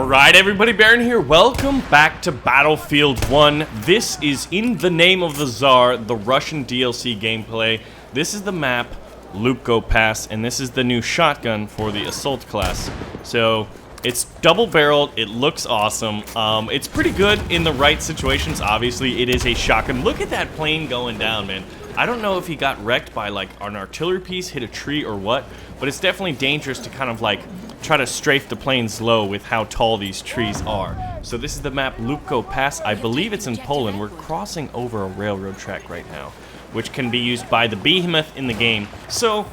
Alright everybody, Baron here. Welcome back to Battlefield 1. This is In the Name of the Tsar, the Russian DLC gameplay. This is the map, Lupko Pass, and this is the new shotgun for the assault class. So, it's double-barreled, it looks awesome. It's pretty good in the right situations. Obviously, it is a shotgun. Look at that plane going down, man. I don't know if he got wrecked by like an artillery piece, hit a tree or what, but it's definitely dangerous to kind of like try to strafe the planes low with how tall these trees are. So this is the map Lupko Pass. I believe it's in Poland. We're crossing over a railroad track right now, which can be used by the behemoth in the game. So,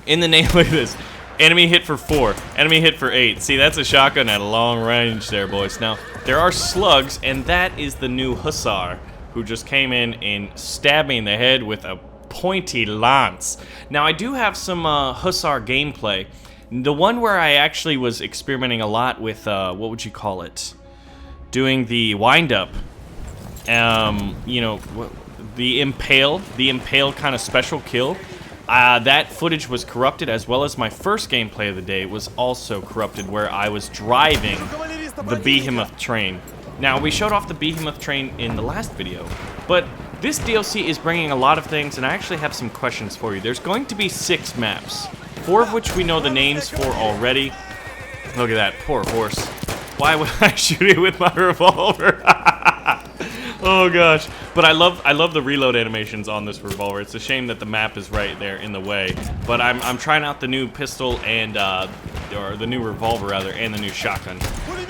in the name, look at this. Enemy hit for 4, enemy hit for 8. See, that's a shotgun at a long range there, boys. Now, there are slugs, and that is the new Hussar, who just came in and stabbed me in the head with a pointy lance. Now, I do have some Hussar gameplay. The one where I actually was experimenting a lot with, what would you call it? Doing the wind-up. You know, the impale kind of special kill. That footage was corrupted, as well as my first gameplay of the day was also corrupted, where I was driving the behemoth train. Now, we showed off the behemoth train in the last video, but this DLC is bringing a lot of things, and I actually have some questions for you. There's going to be 6 maps, 4 of which we know the names for already. Look at that, poor horse. Why would I shoot it with my revolver? Oh gosh, but I love the reload animations on this revolver. It's a shame that the map is right there in the way, but I'm trying out the new pistol and or the new revolver rather, and the new shotgun.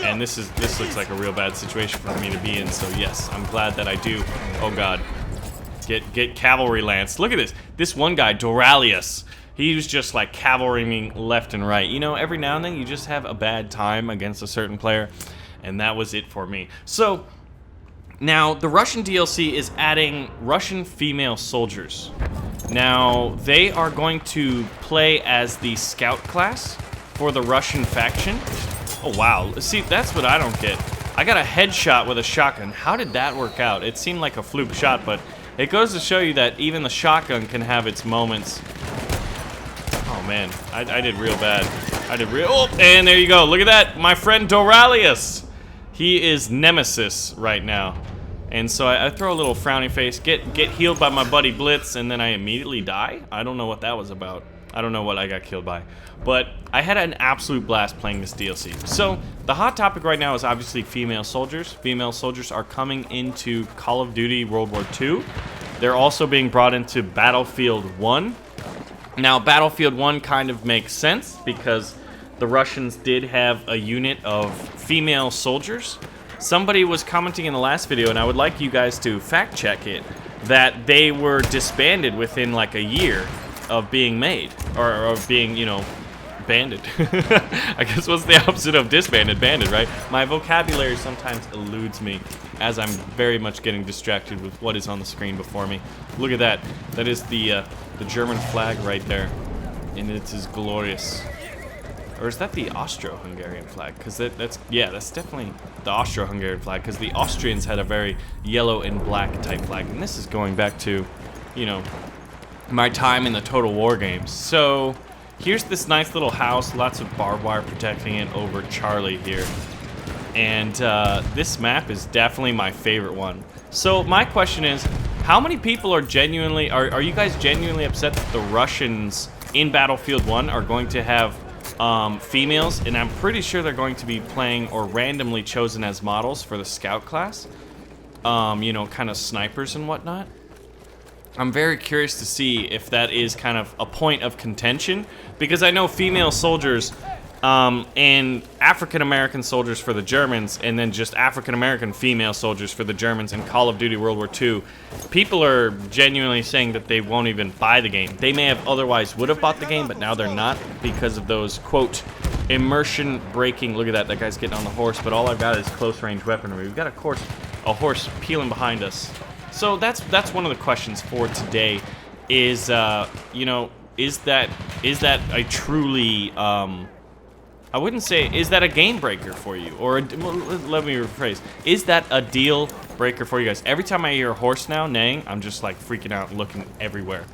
And this looks like a real bad situation for me to be in. So yes, I'm glad that I do. Oh god, get cavalry lance. Look at this. This one guy, Doralius. He was just like cavalrying left and right. You know, every now and then you just have a bad time against a certain player, and that was it for me. So. Now, the Russian DLC is adding Russian female soldiers. Now, they are going to play as the scout class for the Russian faction. Oh, wow. See, that's what I don't get. I got a headshot with a shotgun. How did that work out? It seemed like a fluke shot, but it goes to show you that even the shotgun can have its moments. Oh, man. I did real bad. Oh, and there you go. Look at that. My friend Doralius. He is Nemesis right now. And so I throw a little frowny face, get healed by my buddy Blitz, and then I immediately die? I don't know what that was about. I don't know what I got killed by. But I had an absolute blast playing this DLC. So, the hot topic right now is obviously female soldiers. Female soldiers are coming into Call of Duty World War II. They're also being brought into Battlefield 1. Now, Battlefield 1 kind of makes sense because the Russians did have a unit of female soldiers. Somebody was commenting in the last video, and I would like you guys to fact check it, that they were disbanded within like a year of being made, or of being, you know, banded. I guess what's the opposite of disbanded? Banded, right? My vocabulary sometimes eludes me as I'm very much getting distracted with what is on the screen before me. Look at that. That is the German flag right there, and it is glorious. Or is that the Austro-Hungarian flag? Because that's definitely the Austro-Hungarian flag, because the Austrians had a very yellow and black type flag. And this is going back to, you know, my time in the Total War games. So, here's this nice little house, lots of barbed wire protecting it over Charlie here. And this map is definitely my favorite one. So, my question is, how many people are genuinely, are you guys genuinely upset that the Russians in Battlefield 1 are going to have females, and I'm pretty sure they're going to be playing or randomly chosen as models for the scout class, you know, kind of snipers and whatnot. I'm very curious to see if that is kind of a point of contention, because I know female soldiers and African-American soldiers for the Germans, and then just African-American female soldiers for the Germans in Call of Duty World War II. People are genuinely saying that they won't even buy the game. They may have otherwise would have bought the game, but now they're not because of those, quote, immersion breaking. Look at that, that guy's getting on the horse, but all I've got is close range weaponry. We've got, of course, a horse peeling behind us. So that's one of the questions for today is, you know, is that a truly, I wouldn't say, is that a game breaker for you? Or, well, let me rephrase. Is that a deal breaker for you guys? Every time I hear a horse now neighing, I'm just like freaking out and looking everywhere.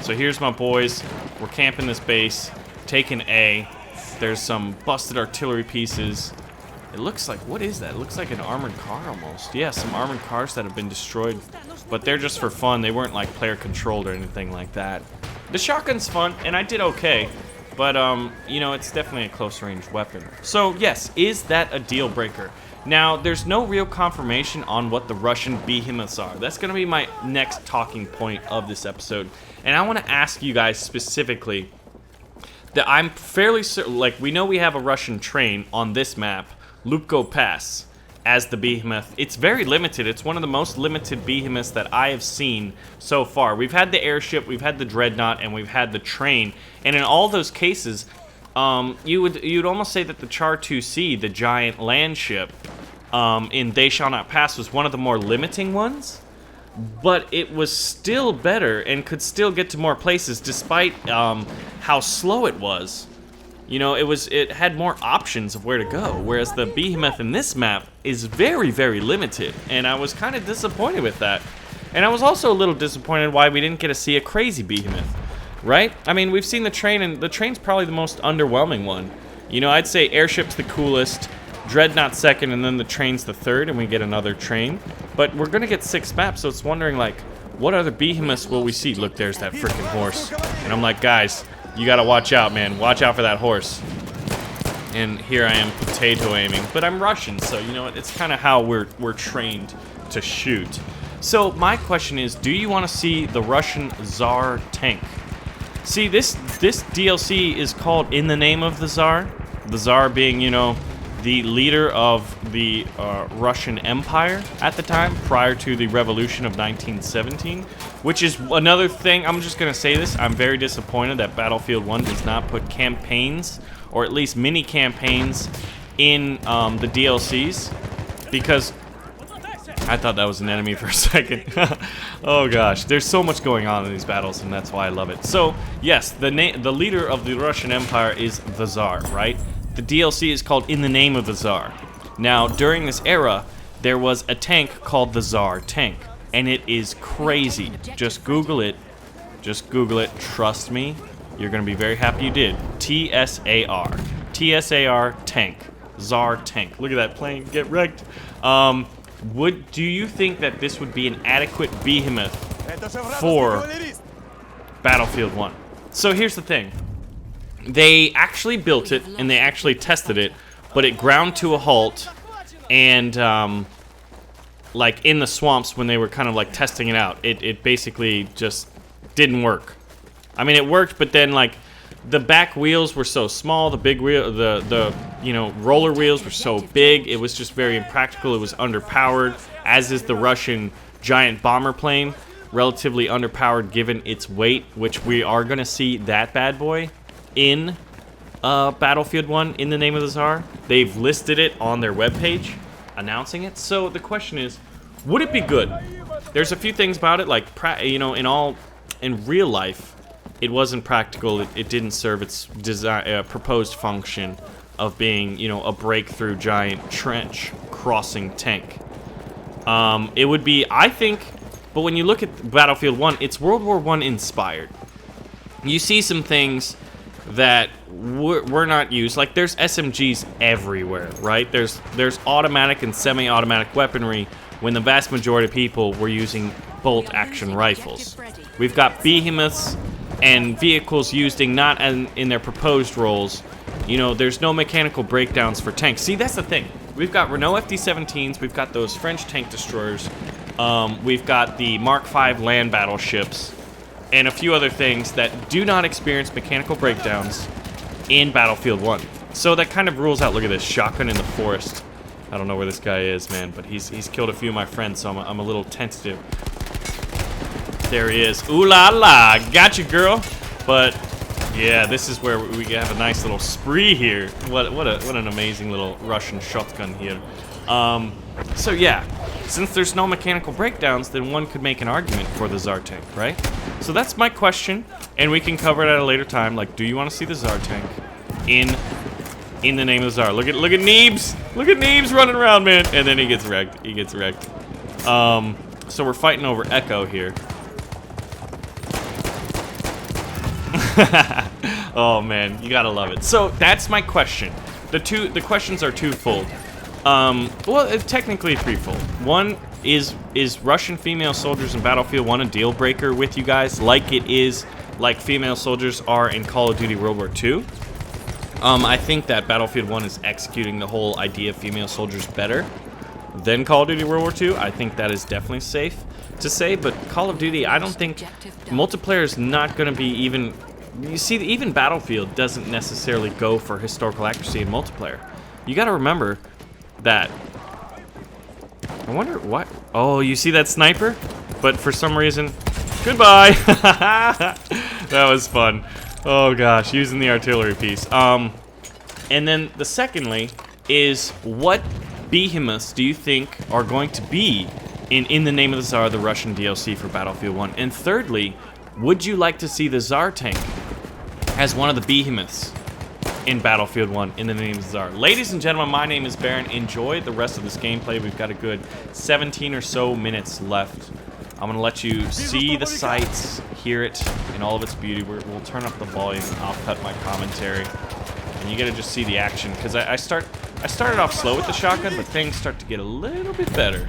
So here's my boys. We're camping this base, taking A. There's some busted artillery pieces. It looks like, what is that? It looks like an armored car almost. Yeah, some armored cars that have been destroyed, but they're just for fun. They weren't like player controlled or anything like that. The shotgun's fun, and I did okay, but you know, it's definitely a close range weapon. So yes, is that a deal breaker? Now, there's no real confirmation on what the Russian behemoths are. That's gonna be my next talking point of this episode, and I want to ask you guys specifically that I'm fairly certain, like, we know we have a Russian train on this map, Lupko Pass, as the behemoth. It's very limited. It's one of the most limited behemoths that I have seen so far. We've had the airship, we've had the dreadnought, and we've had the train. And in all those cases, you'd almost say that the Char 2C, the giant land ship, in They Shall Not Pass, was one of the more limiting ones. But it was still better and could still get to more places despite how slow it was. You know, it had more options of where to go, whereas the behemoth in this map is very, very limited, and I was kind of disappointed with that. And I was also a little disappointed why we didn't get to see a crazy behemoth, right? I mean, we've seen the train, and the train's probably the most underwhelming one. You know, I'd say airship's the coolest, dreadnought second, and then the train's the third, and we get another train. But we're gonna get 6 maps, so it's wondering, like, what other behemoths will we see? Look, there's that freaking horse. And I'm like, guys, you gotta watch out, man. Watch out for that horse. And here I am potato aiming. But I'm Russian, so you know what? It's kind of how we're trained to shoot. So my question is, do you want to see the Russian Tsar tank? See, this DLC is called In the Name of the Tsar. The Tsar being, you know, the leader of the Russian Empire at the time, prior to the revolution of 1917, which is another thing. I'm just going to say this. I'm very disappointed that Battlefield 1 does not put campaigns, or at least mini campaigns, in the DLCs, because I thought that was an enemy for a second. Oh gosh, there's so much going on in these battles, and that's why I love it. So yes, the leader of the Russian Empire is the Tsar, right? The DLC is called In the Name of the Tsar. Now, during this era, there was a tank called the Tsar tank, and it is crazy. Just Google it. Just Google it. Trust me, you're going to be very happy you did. T-S-A-R. T-S-A-R tank. Tsar tank. Look at that plane get wrecked. Do you think that this would be an adequate behemoth for Battlefield 1? So here's the thing. They actually built it, and they actually tested it, but it ground to a halt, and, like, in the swamps when they were kind of, like, testing it out, it basically just didn't work. I mean, it worked, but then, like, the back wheels were so small, the big wheel, the you know, roller wheels were so big, it was just very impractical, it was underpowered, as is the Russian giant bomber plane, relatively underpowered given its weight, which we are going to see that bad boy in Battlefield 1, In the Name of the Tsar. They've listed it on their webpage, announcing it. So the question is, would it be good? There's a few things about it, like, you know, in real life, it wasn't practical. It didn't serve its proposed function of being, you know, a breakthrough giant trench crossing tank. It would be, I think, but when you look at Battlefield 1, it's World War I inspired. You see some things that were not used. Like, there's SMGs everywhere, right? There's automatic and semi-automatic weaponry when the vast majority of people were using bolt-action rifles. We've got behemoths and vehicles used not in their proposed roles. You know, there's no mechanical breakdowns for tanks. See, that's the thing. We've got Renault FD-17s, we've got those French tank destroyers, we've got the Mark V land battleships, and a few other things that do not experience mechanical breakdowns in Battlefield 1. So that kind of rules out, look at this, shotgun in the forest. I don't know where this guy is, man, but he's killed a few of my friends, so I'm a little tentative. There he is. Ooh la la, got you, girl. But yeah, this is where we have a nice little spree here. What an amazing little Russian shotgun here. So yeah, since there's no mechanical breakdowns, then one could make an argument for the Tsar tank, right? So that's my question, and we can cover it at a later time. Like, do you want to see the Tsar tank in the Name of the Tsar? Look at Neebs! Look at Neebs running around, man! And then he gets wrecked. He gets wrecked. So we're fighting over Echo here. Oh man, you gotta love it. So that's my question. The questions are twofold. Well, it's technically threefold. One is Russian female soldiers in Battlefield 1 a deal breaker with you guys, like female soldiers are in Call of Duty World War II? I think that Battlefield 1 is executing the whole idea of female soldiers better than Call of Duty World War II. I think that is definitely safe to say, but Call of Duty, I don't think multiplayer is not going to be even... You see, even Battlefield doesn't necessarily go for historical accuracy in multiplayer. You got to remember that... I wonder what... Oh, you see that sniper? But for some reason... Goodbye! That was fun. Oh gosh, using the artillery piece. And then the secondly is, what behemoths do you think are going to be in the Name of the Tsar, the Russian DLC for Battlefield 1? And thirdly, would you like to see the Tsar tank as one of the behemoths in Battlefield 1 in the Name of the Tsar? Ladies and gentlemen, my name is Baron. Enjoy the rest of this gameplay. We've got a good 17 or so minutes left. I'm going to let you see the sights, hear it in all of its beauty. We'll turn up the volume, and I'll cut my commentary. And you get to just see the action, because I started off slow with the shotgun, but things start to get a little bit better.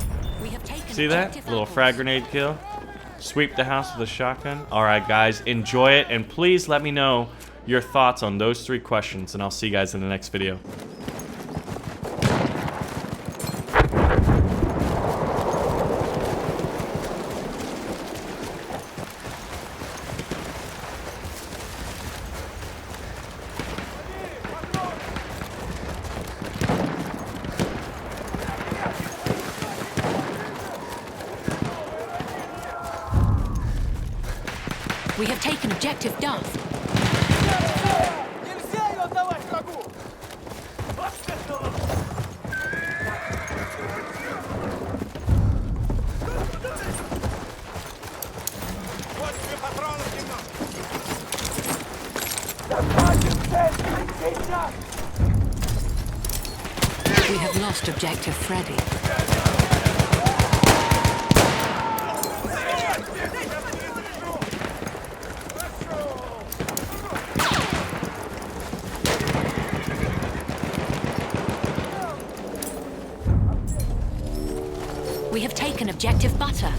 See that? Little frag grenade kill. Sweep the house with a shotgun. Alright guys, enjoy it, and please let me know your thoughts on those 3 questions, and I'll see you guys in the next video. We have taken objective Duff. We have lost objective Freddy. We have taken objective Butter.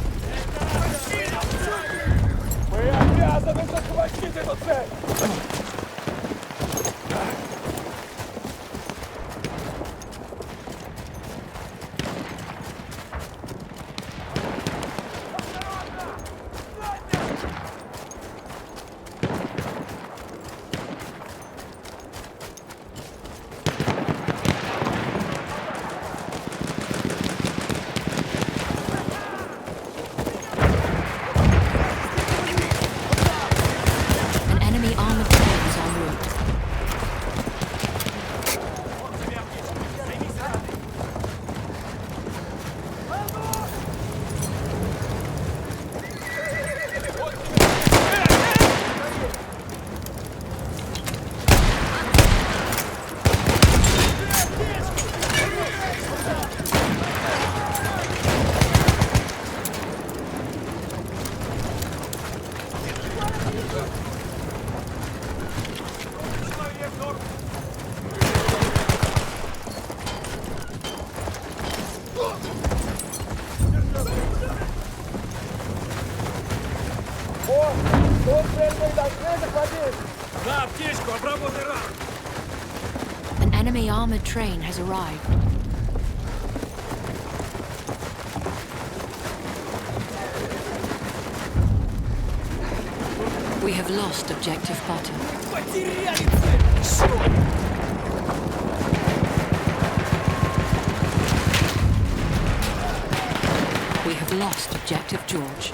An enemy armored train has arrived. We have lost objective Butter. We have lost objective George.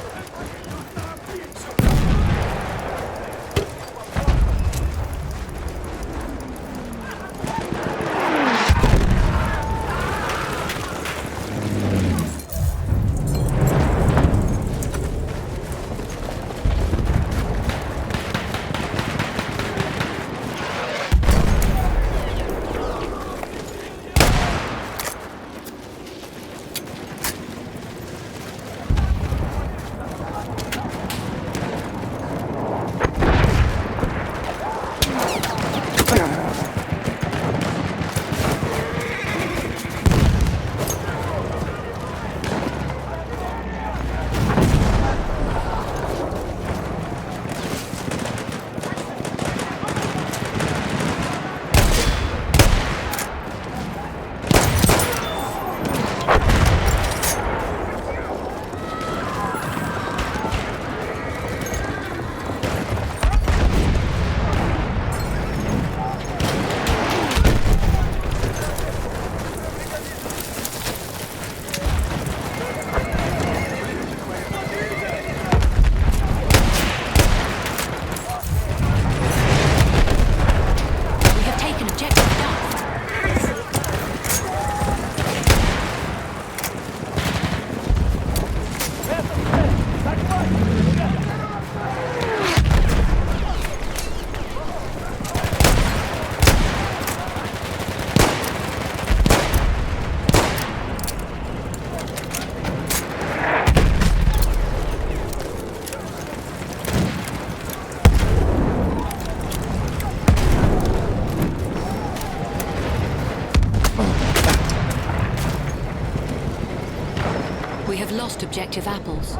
lost objective apples.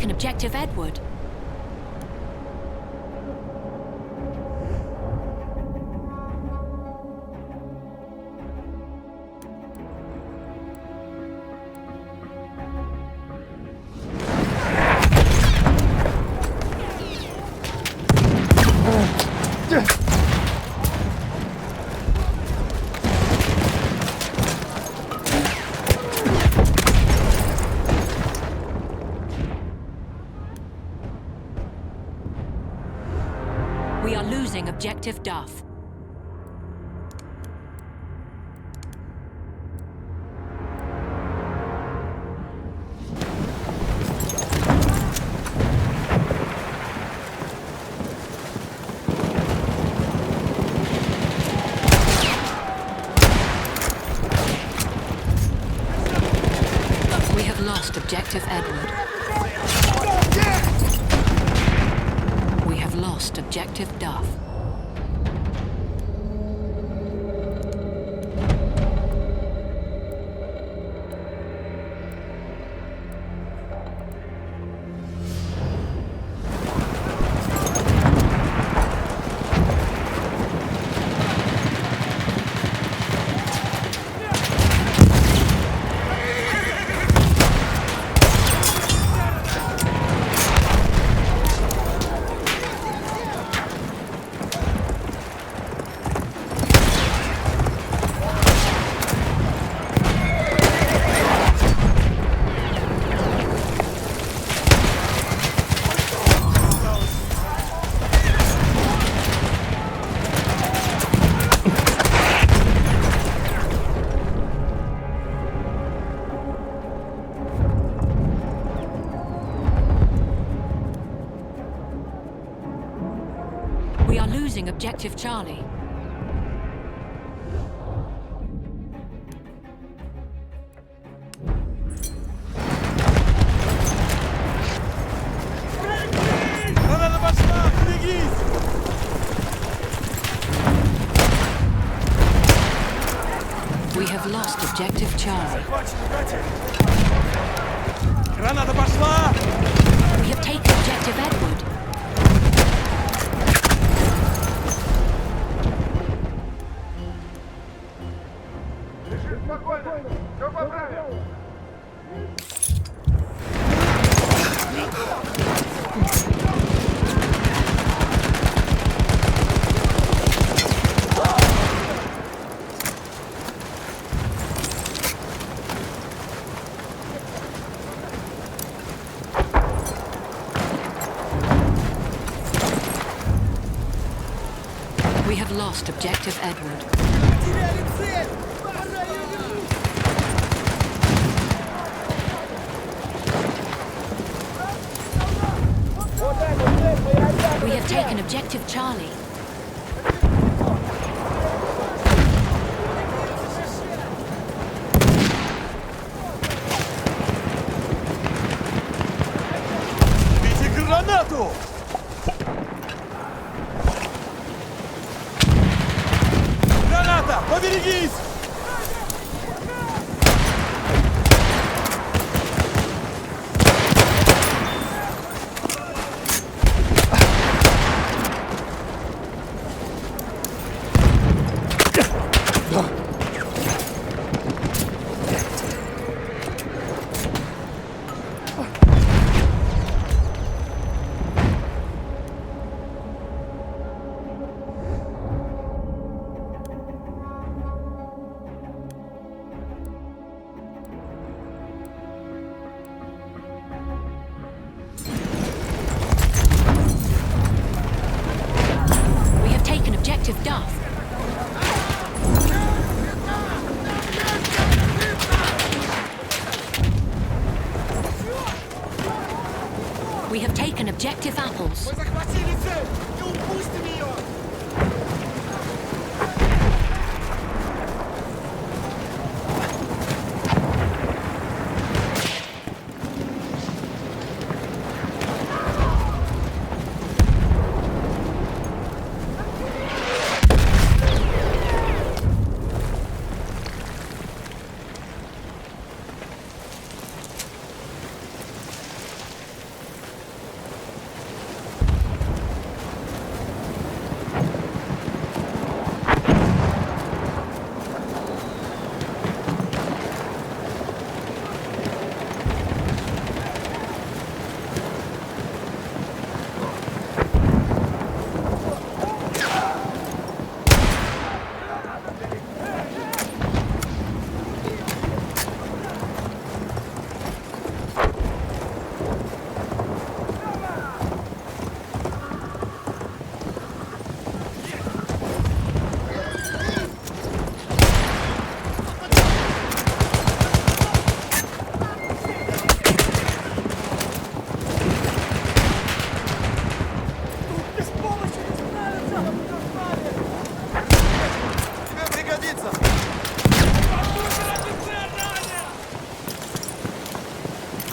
Objective Edward. We are losing Objective Duff. We have lost Objective Edward. We have lost Objective Duff. We are losing Objective Charlie. We have lost Objective Charlie. We have taken Objective Edward. We have lost Objective Edward. We have taken Objective Charlie. Поберегись! цель! Не упустим ее! Без помощи не справится! Тебе пригодится!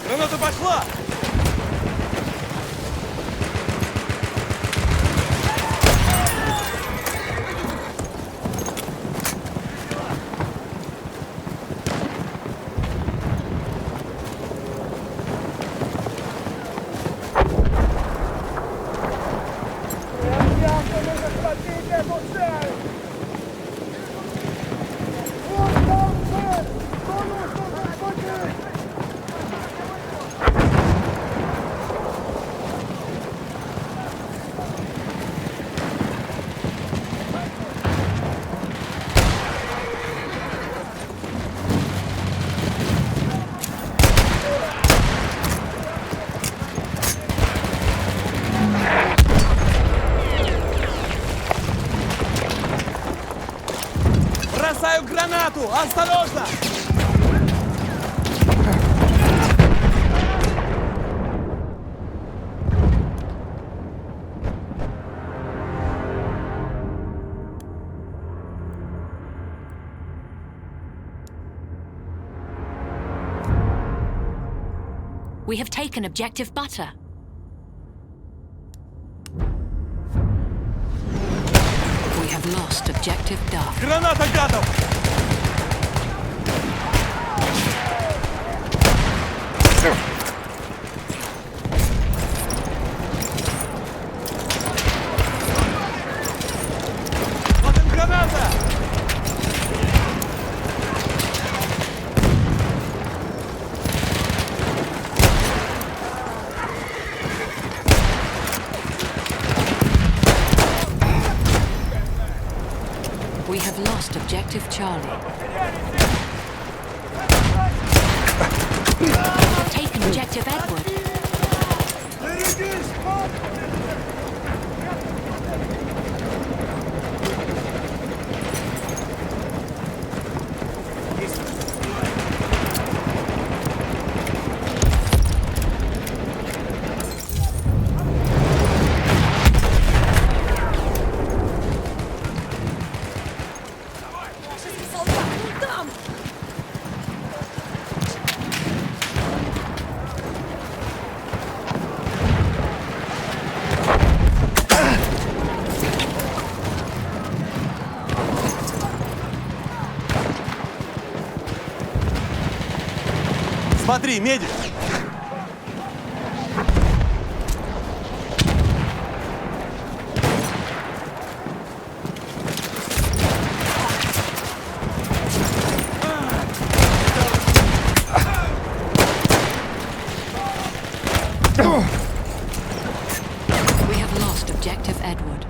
Граната пошла! Бросаю гранату! Осторожно! We have taken objective butter. We have lost objective dark. Граната гадов! Вот им граната! We have lost objective Charlie. Taken objective Edward. Смотри, медик! We have lost objective Edward.